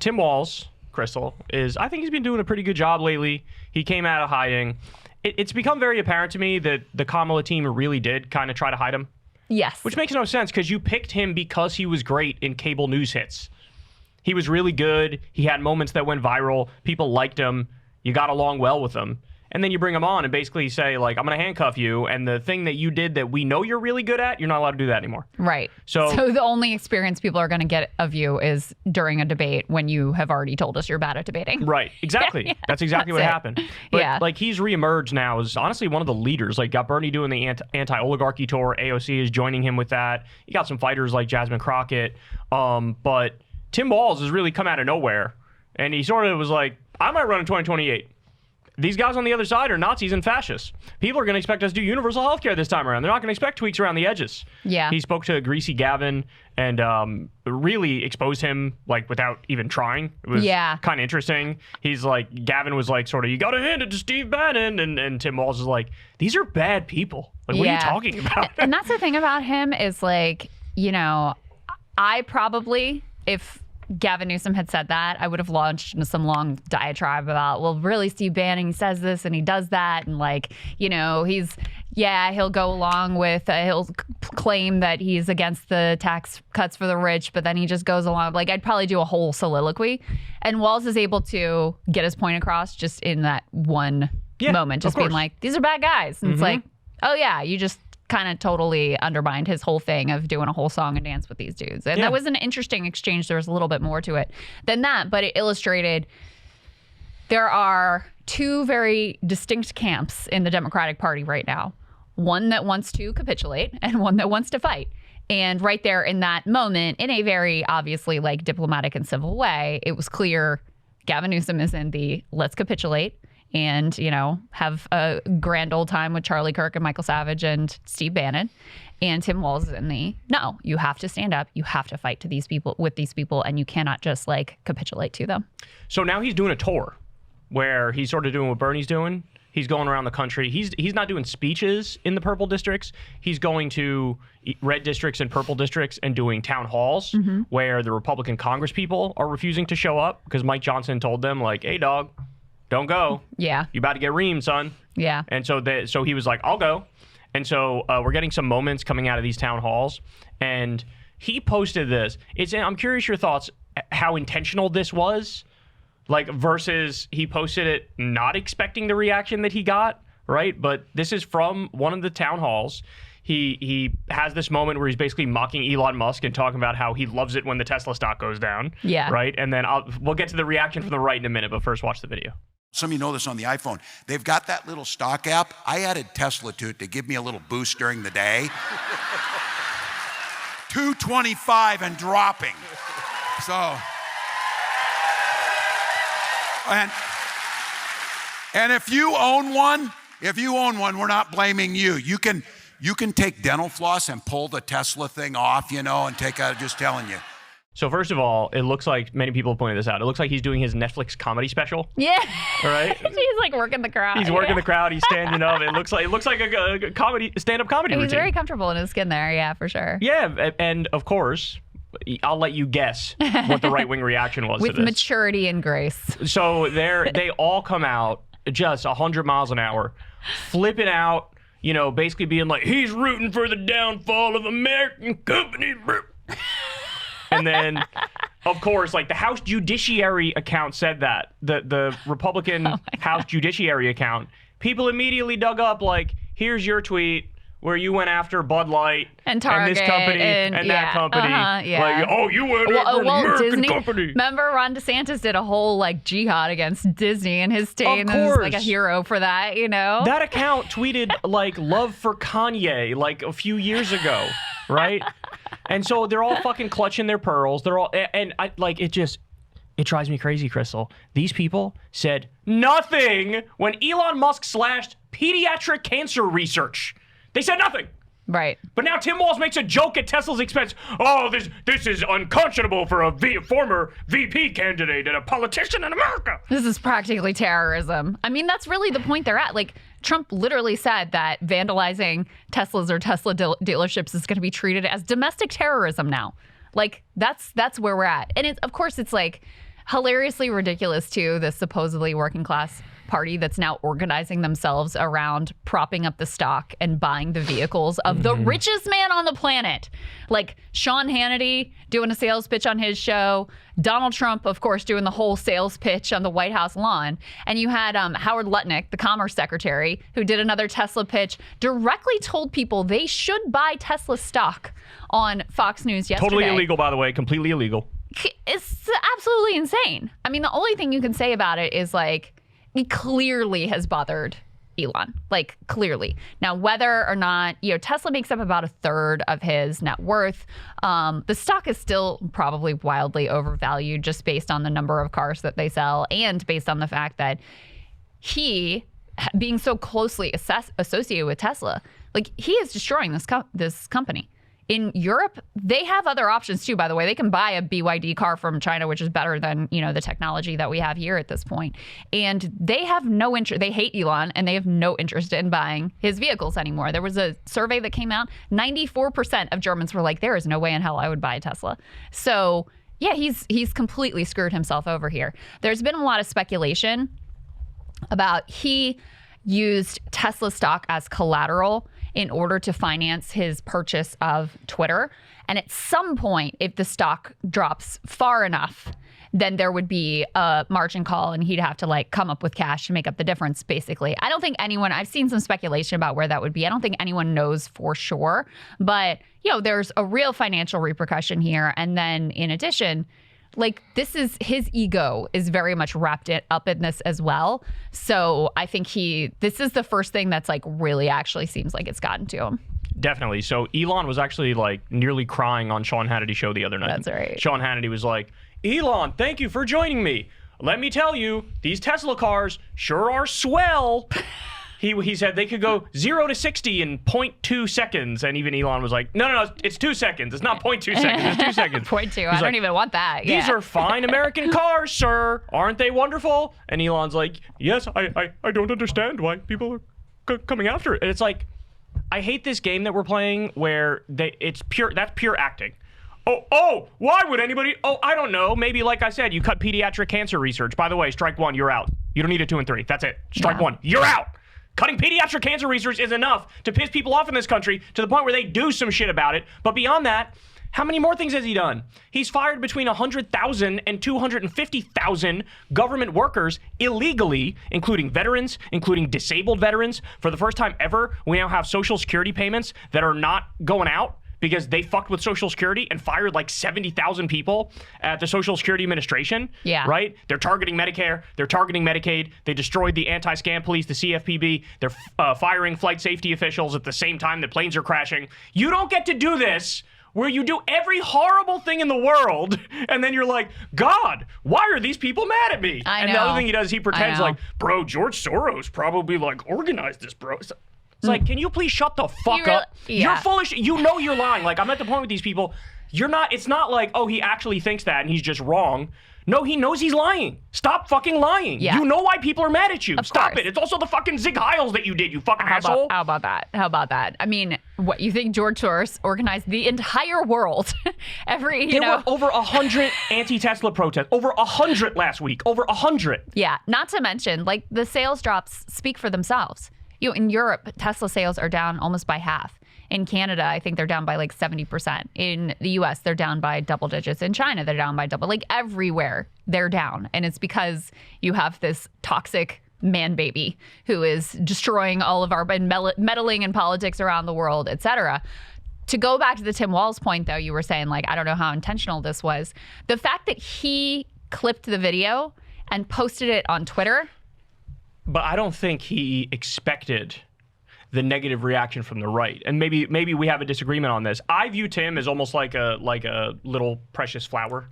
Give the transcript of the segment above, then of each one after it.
Tim Walz, Crystal, I think he's been doing a pretty good job lately. He came out of hiding. It's become very apparent to me that the Kamala team really did kind of try to hide him. Yes. Which makes no sense because you picked him because he was great in cable news hits. He was really good. He had moments that went viral. People liked him. You got along well with him. And then you bring him on and basically say, like, I'm going to handcuff you. And the thing that you did that we know you're really good at, you're not allowed to do that anymore. Right. So the only experience people are going to get of you is during a debate when you have already told us you're bad at debating. Right. Exactly. Yeah, that's exactly what happened. But like he's reemerged now as honestly one of the leaders. Like got Bernie doing the anti-oligarchy tour. AOC is joining him with that. You got some fighters like Jasmine Crockett. But Tim Walz has really come out of nowhere. And he sort of was like, I might run in 2028. These guys on the other side are Nazis and fascists. People are going to expect us to do universal health care this time around. They're not going to expect tweaks around the edges. Yeah. He spoke to Greasy Gavin and really exposed him like without even trying. It was kind of interesting. He's like, Gavin was like, sort of, you got to hand it to Steve Bannon. And Tim Walz is like, these are bad people. Like, what are you talking about? And that's the thing about him is like, you know, I probably, if Gavin Newsom had said that, I would have launched into some long diatribe about, well, really, Steve Bannon says this and he does that. And like, you know, he'll go along with, he'll claim that he's against the tax cuts for the rich, but then he just goes along. Like, I'd probably do a whole soliloquy. And Walz is able to get his point across just in that one moment, just being like, these are bad guys. And it's like, oh yeah, you just kind of totally undermined his whole thing of doing a whole song and dance with these dudes. And that was an interesting exchange. There was a little bit more to it than that, but it illustrated there are two very distinct camps in the Democratic Party right now. One that wants to capitulate and one that wants to fight. And right there in that moment, in a very obviously like diplomatic and civil way, it was clear Gavin Newsom is in the let's capitulate and, you know, have a grand old time with Charlie Kirk and Michael Savage and Steve Bannon. And Tim Walz is in the, no, you have to stand up. You have to fight to these people, with these people, and you cannot just like capitulate to them. So now he's doing a tour where he's sort of doing what Bernie's doing. He's going around the country. He's not doing speeches in the purple districts. He's going to red districts and purple districts and doing town halls where the Republican Congress people are refusing to show up because Mike Johnson told them, like, hey, dog, don't go. Yeah. You about to get reamed, son. Yeah. And so he was like, I'll go. And so we're getting some moments coming out of these town halls. And he posted this. I'm curious your thoughts, how intentional this was, like versus he posted it not expecting the reaction that he got, right? But this is from one of the town halls. He has this moment where he's basically mocking Elon Musk and talking about how he loves it when the Tesla stock goes down. Yeah. Right? And then we'll get to the reaction from the right in a minute, but first watch the video. Some of you know this on the iPhone. They've got that little stock app. I added Tesla to it to give me a little boost during the day. 225 and dropping. So, and if you own one, we're not blaming you. You can take dental floss and pull the Tesla thing off, you know, and take out, just telling you. So first of all, it looks like many people have pointed this out. It looks like he's doing his Netflix comedy special. Yeah. All right. He's like working the crowd. He's working the crowd. He's standing up. It looks like a comedy, stand-up comedy routine. He's very comfortable in his skin there. Yeah, for sure. Yeah, and of course, I'll let you guess what the right-wing reaction was with to this. maturity and grace. So they all come out just 100 miles an hour, flipping out. You know, basically being like, he's rooting for the downfall of American companies. And then, of course, like the House Judiciary account said that. The Republican House Judiciary account. People immediately dug up like, here's your tweet where you went after Bud Light and Target and this company and that company. Like, oh, you went after an American Disney, company. Remember Ron DeSantis did a whole like jihad against Disney and his state, and was like a hero for that, you know? That account tweeted like love for Kanye like a few years ago, right? And so they're all fucking clutching their pearls. They're all, and I like it drives me crazy, Crystal. These people said nothing when Elon Musk slashed pediatric cancer research. They said nothing. Right. But now Tim Walz makes a joke at Tesla's expense. Oh, this is unconscionable for a former VP candidate and a politician in America. This is practically terrorism. I mean, that's really the point they're at. Like, Trump literally said that vandalizing Teslas or Tesla dealerships is going to be treated as domestic terrorism now. Like, that's where we're at. And of course, it's like, hilariously ridiculous too, this supposedly working class party that's now organizing themselves around propping up the stock and buying the vehicles of the richest man on the planet. Like Sean Hannity doing a sales pitch on his show, Donald Trump, of course, doing the whole sales pitch on the White House lawn. And you had Howard Lutnick, the Commerce Secretary, who did another Tesla pitch, directly told people they should buy Tesla stock on Fox News yesterday. Totally illegal, by the way, completely illegal. It's absolutely insane. I mean, the only thing you can say about it is like, it clearly has bothered Elon, like clearly. Now, whether or not, Tesla makes up about a third of his net worth. The stock is still probably wildly overvalued just based on the number of cars that they sell and based on the fact that he, being so closely associated with Tesla, like he is destroying this company. In Europe, they have other options too, by the way. They can buy a BYD car from China, which is better than, the technology that we have here at this point. And they have no interest. They hate Elon and they have no interest in buying his vehicles anymore. There was a survey that came out. 94% of Germans were like, there is no way in hell I would buy a Tesla. So yeah, he's completely screwed himself over here. There's been a lot of speculation about he used Tesla stock as collateral in order to finance his purchase of Twitter. And at some point, if the stock drops far enough, then there would be a margin call and he'd have to come up with cash to make up the difference, basically. I don't think I've seen some speculation about where that would be. I don't think anyone knows for sure. But, there's a real financial repercussion here. And then in addition, this is his ego is very much wrapped up in this as well. So I think this is the first thing that's really actually seems like it's gotten to him. Definitely. So Elon was actually nearly crying on Sean Hannity's show the other night. That's right. Sean Hannity was like, Elon, thank you for joining me. Let me tell you, these Tesla cars sure are swell. He said they could go 0 to 60 in 0.2 seconds. And even Elon was like, no, it's 2 seconds. It's not 0.2 seconds. It's 2 seconds. 0.2. I don't even want that. These are fine American cars, sir. Aren't they wonderful? And Elon's like, yes, I don't understand why people are coming after it. And it's like, I hate this game that we're playing where that's pure acting. Oh, why would anybody? Oh, I don't know. Maybe, like I said, you cut pediatric cancer research. By the way, strike one, you're out. You don't need a 2 and 3. That's it. Strike one, you're out. Cutting pediatric cancer research is enough to piss people off in this country to the point where they do some shit about it. But beyond that, how many more things has he done? He's fired between 100,000 and 250,000 government workers illegally, including veterans, including disabled veterans. For the first time ever, we now have Social Security payments that are not going out because they fucked with Social Security and fired 70,000 people at the Social Security Administration. Yeah. Right? They're targeting Medicare. They're targeting Medicaid. They destroyed the anti-scam police, the CFPB. They're firing flight safety officials at the same time that planes are crashing. You don't get to do this where you do every horrible thing in the world, and then you're like, God, why are these people mad at me? I know. And the other thing he does, he pretends bro, George Soros probably organized this, bro. It's like, can you please shut the fuck up? Yeah. You're full of shit. You know you're lying. I'm at the point with these people. It's not like, oh, he actually thinks that and he's just wrong. No, he knows he's lying. Stop fucking lying. Yeah. You know why people are mad at you. Stop course. it. It's also the fucking Zig Heils that you did, you fucking asshole. How about that? I mean, what, you think George Soros organized the entire world? There were over 100 anti-Tesla protests. Over 100 last week. Over 100. Yeah, not to mention, the sales drops speak for themselves. In Europe, Tesla sales are down almost by half. In Canada, I think they're down by 70%. In the US, they're down by double digits. In China, they're down by double. Everywhere, they're down. And it's because you have this toxic man baby who is destroying all of our, meddling in politics around the world, et cetera. To go back to the Tim Walz point, though, you were saying, I don't know how intentional this was. The fact that he clipped the video and posted it on Twitter. But I don't think he expected the negative reaction from the right. And maybe we have a disagreement on this. I view Tim as almost like a little precious flower.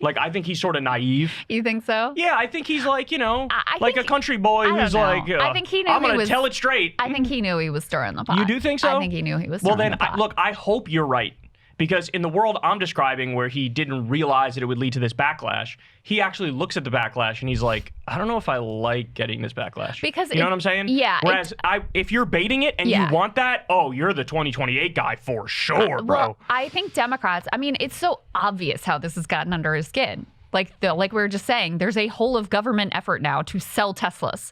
I think he's sort of naive. You think so? Yeah, I think he's like a country boy who's I think he knew I'm going to tell it straight. I think he knew he was stirring the pot. You do think so? I think he knew he was stirring the pot. Look, I hope you're right. Because in the world I'm describing where he didn't realize that it would lead to this backlash, he actually looks at the backlash and he's like, I don't know if I like getting this backlash. Because you know what I'm saying? Yeah. Whereas if you're baiting it and you want that, oh, you're the 2028 guy for sure, bro. Well, I think Democrats, it's so obvious how this has gotten under his skin. Like we were just saying, there's a whole of government effort now to sell Teslas.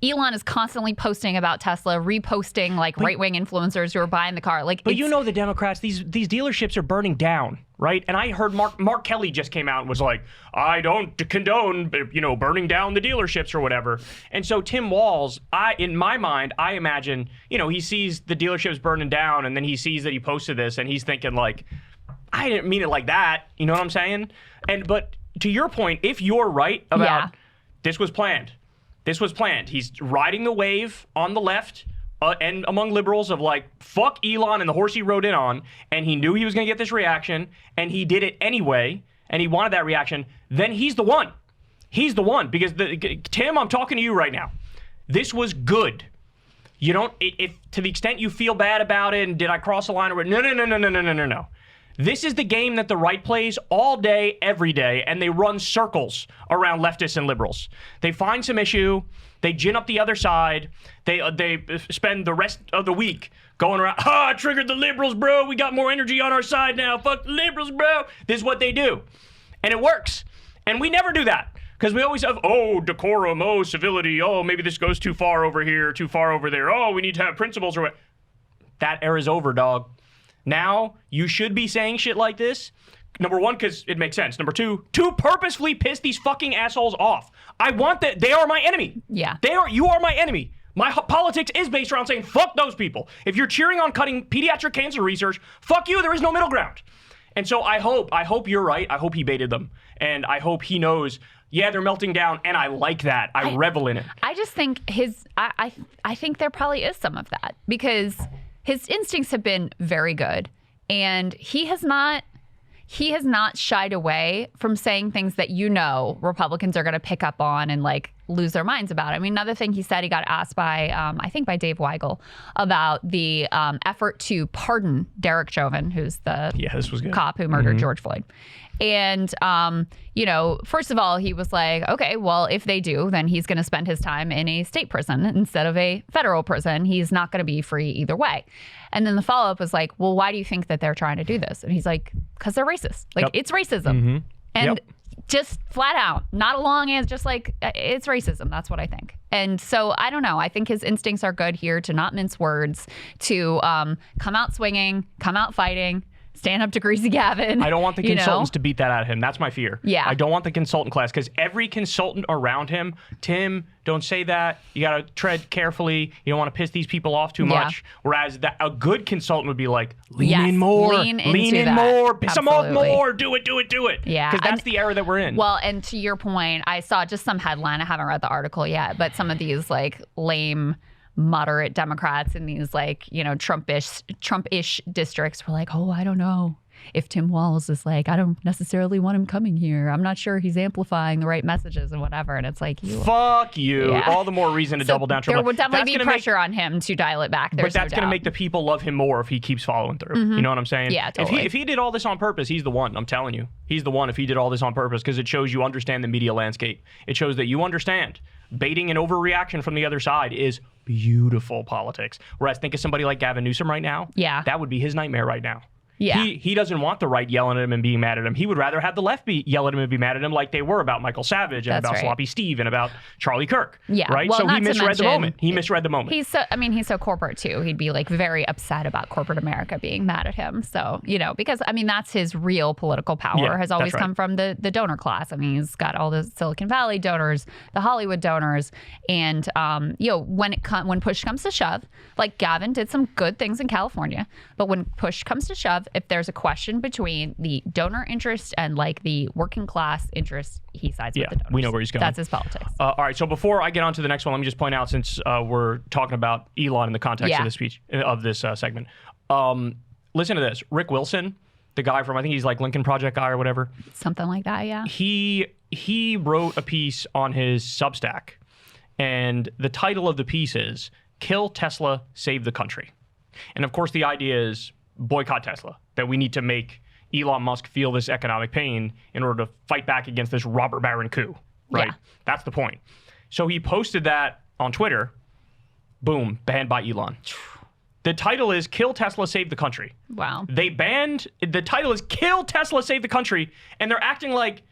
Elon is constantly posting about Tesla, reposting like right-wing influencers who are buying the car. Like, but you know the Democrats, these dealerships are burning down, right? And I heard Mark Kelly just came out and was like, I don't condone, burning down the dealerships or whatever. And so Tim Walz, in my mind, I imagine, he sees the dealerships burning down, and then he sees that he posted this, and he's thinking like, I didn't mean it like that. You know what I'm saying? But to your point, if you're right about this was planned. This was planned. He's riding the wave on the left and among liberals of like, fuck Elon and the horse he rode in on, and he knew he was going to get this reaction, and he did it anyway, and he wanted that reaction, then he's the one. He's the one. Because, Tim, I'm talking to you right now. This was good. You don't, if to the extent you feel bad about it, and did I cross the line or no. This is the game that the right plays all day, every day, and they run circles around leftists and liberals. They find some issue, they gin up the other side, they spend the rest of the week going around, I triggered the liberals, bro, we got more energy on our side now, fuck the liberals, bro. This is what they do. And it works. And we never do that. Because we always have, decorum, civility, maybe this goes too far over here, too far over there, we need to have principles or what. That era's over, dog. Now, you should be saying shit like this. Number one, because it makes sense. Number two, to purposefully piss these fucking assholes off. I want that. They are my enemy. Yeah. You are my enemy. My politics is based around saying, fuck those people. If you're cheering on cutting pediatric cancer research, fuck you. There is no middle ground. And so I hope you're right. I hope he baited them. And I hope he knows, they're melting down. And I like that. I revel in it. I just think I think there probably is some of that, because his instincts have been very good, and he has not shied away from saying things that Republicans are going to pick up on and like lose their minds about. I mean, another thing he said, he got asked by I think by Dave Weigel about the effort to pardon Derek Chauvin, who's the this was good. cop who murdered George Floyd. And, first of all, he was like, okay, well, if they do, then he's going to spend his time in a state prison instead of a federal prison. He's not going to be free either way. And then the follow-up was like, well, why do you think that they're trying to do this? And he's like, because they're racist. Like, it's racism. And just flat out, not a long answer, just like, it's racism. That's what I think. And so, I don't know. I think his instincts are good here to not mince words, to come out swinging, come out fighting, stand up to Greasy Gavin. I don't want the consultants to beat that out of him. That's my fear. Yeah. I don't want the consultant class, because every consultant around him, Tim, don't say that. You got to tread carefully. You don't want to piss these people off too much. Whereas a good consultant would be like, lean in more. Lean in more. Piss them off more. Do it. Yeah. Because that's the era that we're in. Well, and to your point, I saw just some headline. I haven't read the article yet, but some of these like lame moderate Democrats in these like, Trump-ish districts were like, I don't know if Tim Walz is like, I don't necessarily want him coming here. I'm not sure he's amplifying the right messages and whatever. And it's like, fuck you. Yeah. All the more reason to double down. There would definitely be pressure on him to dial it back. But that's going to make the people love him more if he keeps following through. You know what I'm saying? Yeah, totally. If he did all this on purpose, he's the one. I'm telling you. He's the one if he did all this on purpose, because it shows you understand the media landscape. It shows that you understand. Baiting and overreaction from the other side is beautiful politics. Whereas think of somebody like Gavin Newsom right now. Yeah. That would be his nightmare right now. Yeah. He doesn't want the right yelling at him and being mad at him. He would rather have the left yell at him and be mad at him, like they were about Michael Savage and about Sloppy Steve and about Charlie Kirk. Yeah. Right? Well, so he misread the moment. He misread the moment. He's so corporate too. He'd be like very upset about corporate America being mad at him. So, because that's his real political power has always come from the donor class. I mean, he's got all the Silicon Valley donors, the Hollywood donors. And, when push comes to shove, like Gavin did some good things in California, but when push comes to shove, if there's a question between the donor interest and like the working class interest, he sides with the donors. We know where he's going. That's his politics. All right. So before I get on to the next one, let me just point out, since we're talking about Elon in the context of this speech, of this segment. Listen to this. Rick Wilson, the guy from, I think he's like Lincoln Project guy or whatever. Something like that, yeah. He wrote a piece on his Substack, and the title of the piece is "Kill Tesla, Save the Country." And of course, the idea is boycott Tesla, that we need to make Elon Musk feel this economic pain in order to fight back against this robber baron coup, right? Yeah. That's the point. So he posted that on Twitter. Boom, banned by Elon. The title is "Kill Tesla, Save the Country." Wow. The title is "Kill Tesla, Save the Country," and they're acting like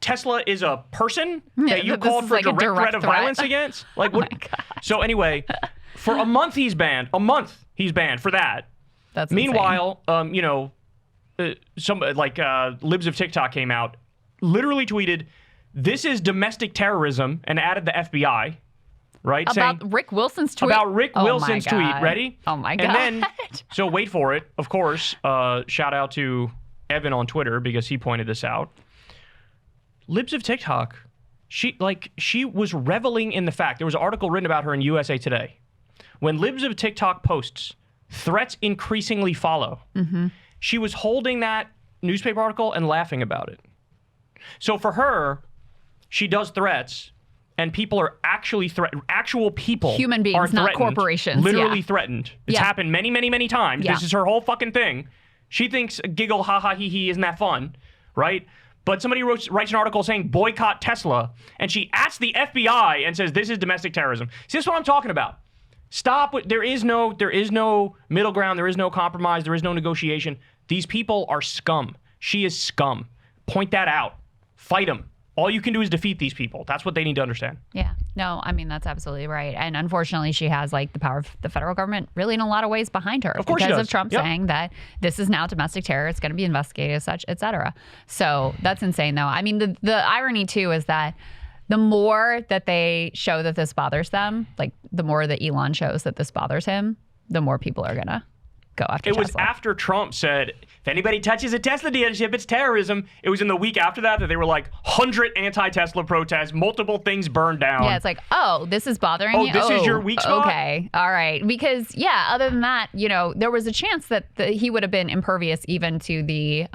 Tesla is a person that you this called is for like a direct threat of direct violence against? Like what? my God. So anyway, for a month he's banned. A month he's banned for that. That's Meanwhile, you know, some libs of TikTok came out, literally tweeted, "This is domestic terrorism," and added the FBI. Right? About Rick Wilson's tweet? About Rick Wilson's tweet. God. Ready? Oh, my God. And then, so wait for it. Of course, shout out to Evan on Twitter because he pointed this out. Libs of TikTok, she was reveling in the fact. There was an article written about her in USA Today. When Libs of TikTok posts, threats increasingly follow. Mm-hmm. She was holding that newspaper article and laughing about it. So for her, she does threats. And people are actually threatened. Actual people, human beings, are not corporations. Literally threatened. It's happened many, many, many times. Yeah. This is her whole fucking thing. She thinks giggle, ha ha, hee hee, isn't that fun, right? But somebody writes an article saying boycott Tesla, and she asks the FBI and says this is domestic terrorism. See, this is what I'm talking about. Stop. There is no middle ground. There is no compromise. There is no negotiation. These people are scum. She is scum. Point that out. Fight them. All you can do is defeat these people. That's what they need to understand. Yeah. No, I mean, that's absolutely right. And unfortunately, she has like the power of the federal government really in a lot of ways behind her. Of course she because does. of Trump saying that this is now domestic terror. It's going to be investigated as such, et cetera. So that's insane, though. I mean, the irony, too, is that the more that they show that this bothers them, like the more that Elon shows that this bothers him, the more people are going to go after Tesla. It was after Trump said, if anybody touches a Tesla dealership, it's terrorism. It was in the week after that they were like 100 anti-Tesla protests, multiple things burned down. Yeah, it's like, oh, this is bothering you? This is your weak spot? Okay, all right. Because, yeah, other than that, you know, there was a chance that he would have been impervious even to the,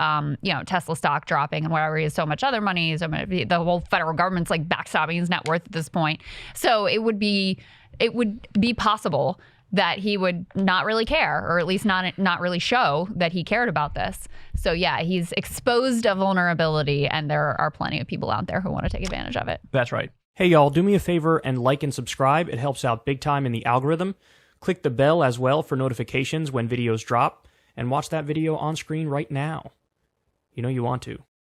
Tesla stock dropping and whatever. He has so much other money. The whole federal government's like backstopping his net worth at this point. So it would be possible that he would not really care, or at least not really show that he cared about this. So yeah, he's exposed a vulnerability, and there are plenty of people out there who want to take advantage of it. That's right. Hey y'all, do me a favor and like and subscribe. It helps out big time in the algorithm. Click the bell as well for notifications when videos drop, and watch that video on screen right now. You know you want to.